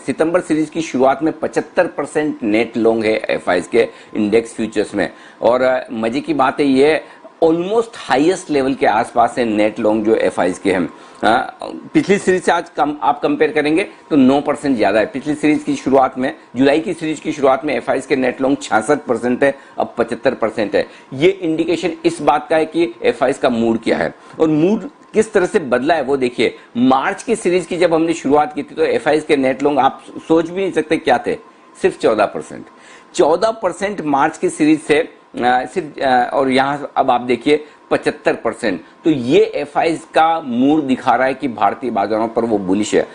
सितंबर series की शुरुआत में 75% नेट लॉन्ग है एफआईज के इंडेक्स फ्यूचर्स में। और मजे की बात है ये ऑलमोस्ट हाईएस्ट लेवल के आसपास है नेट लॉन्ग जो एफआईज के हैं। पिछली सीरीज से आज आप कंपेयर करेंगे तो 9% ज्यादा है। पिछली सीरीज की शुरुआत में, जुलाई की सीरीज की शुरुआत में एफआईज के नेट लॉन्ग 66% है, अब 75% है। ये इंडिकेशन इस बात का है कि एफआईज का मूड क्या है और मूड किस तरह से बदला है वो देखिए। मार्च की सीरीज की जब हमने शुरुआत की थी तो एफआईज के नेट लॉन्ग आप सोच भी नहीं सकते क्या थे, सिर्फ 14% मार्च की सीरीज से सिर्फ, और यहां अब आप देखिए 75%। तो ये एफआईज का मूड दिखा रहा है कि भारतीय बाजारों पर वो बुलिश है।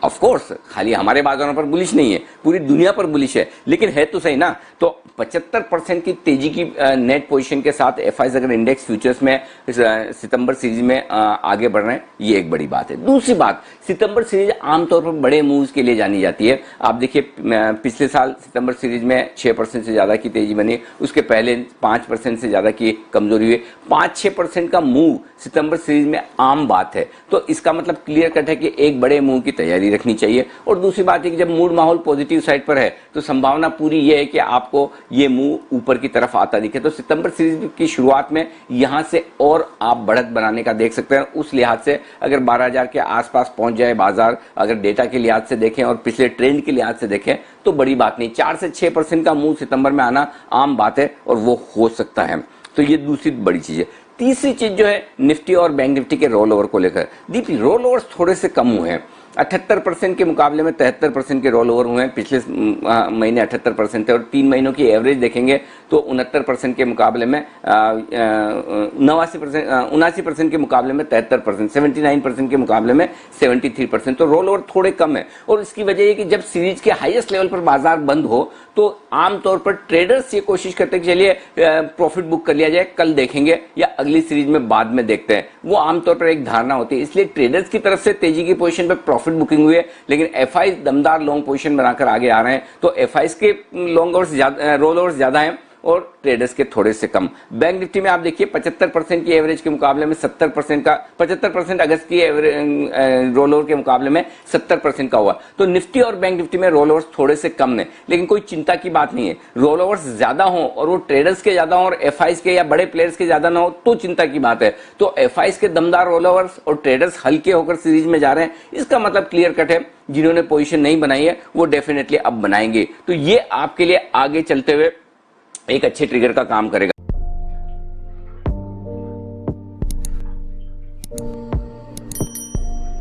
ऑफ कोर्स खाली हमारे बाजारों पर बुलिश नहीं है, पूरी दुनिया पर बुलिश है, लेकिन है तो सही ना। तो 75% की तेजी की नेट पोजीशन के साथ एफआईज अगर इंडेक्स फ्यूचर्स में सितंबर सीरीज में आगे बढ़ रहे हैं, ये एक बड़ी बात है। दूसरी बात, सितंबर सीरीज आमतौर पर बड़े मूव्स के लिए जानी जाती है। आप देखिए पिछले साल सितंबर सीरीज में 6% से ज्यादा की तेजी बनी, उसके पहले 5% से ज्यादा की कमजोरी हुई। 5-6% का मूव सितंबर सीरीज में आम बात है। तो इसका मतलब क्लियर कट है कि एक बड़े मूव की तैयारी रखनी चाहिए। और दूसरी बात है कि जब मूड माहौल पॉजिटिव साइड पर है तो संभावना पूरी ये है कि आपको ये मूव ऊपर की तरफ आता दिखे। तो सितंबर सीरीज की शुरुआत में यहां से और आप बढ़त बनाने का देख सकते हैं। उस लिहाज से अगर 12,000 के आसपास पहुंच जाए बाजार, अगर डेटा के लिहाज से देखें और पिछले ट्रेंड के लिहाज से देखें तो बड़ी बात नहीं। 4 से 6% का मूव सितंबर में आना आम बात है और वो हो सकता है। तो ये दूसरी बड़ी चीज है। तीसरी चीज जो है निफ्टी और बैंक निफ्टी के रोल ओवर को लेकर, दीप रोल ओवर्स थोड़े से कम हुए हैं। 78% के मुकाबले में 73% के रोल ओवर हुए हैं। पिछले महीने 78% थे और 3 महीनों की एवरेज देखेंगे तो 69% के मुकाबले में 79% के मुकाबले में 73%, 79% के मुकाबले में 73%। तो रोल ओवर थोड़े कम है और इसकी वजह ये कि जब सीरीज के हाईएस्ट लेवल पर बाजार बंद हो तो आमतौर पर ट्रेडर्स ये कोशिश करते हैं कि चलिए प्रॉफिट बुक कर लिया जाए, कल देखेंगे या अगली सीरीज में बाद में देखते हैं। वो आमतौर पर एक धारणा होती है, इसलिए ट्रेडर्स की तरफ से तेजी की पोजीशन पर प्रॉफिट बुकिंग हुई है, लेकिन एफआईज दमदार लॉन्ग पोजीशन बनाकर आगे आ रहे हैं। तो एफआईज के लॉन्ग ओवर्स रोल ओवर्स ज्यादा हैं और ट्रेडर्स के थोड़े से कम। बैंक निफ्टी में आप देखिए 75% की एवरेज के मुकाबले में 70% का 75% अगस्त की रोल ओवर के मुकाबले में 70% का हुआ। तो निफ्टी और बैंक निफ्टी में रोल ओवर्स थोड़े से कम है, लेकिन कोई चिंता की बात नहीं है। रोल ओवर्स ज्यादा हो और वो ट्रेडर्स के ज्यादा हो और एफआईज के या बड़े प्लेयर्स के ज्यादा ना हो तो चिंता की बात है। तो एफआईज के दमदार रोल ओवर्स और ट्रेडर्स हल्के होकर सीरीज में जा रहे हैं, इसका मतलब क्लियर कट है जिन्होंने पोजीशन नहीं बनाई है वो डेफिनेटली अब बनाएंगे। तो ये आपके लिए आगे चलते हुए एक अच्छे ट्रिगर का काम करेगा।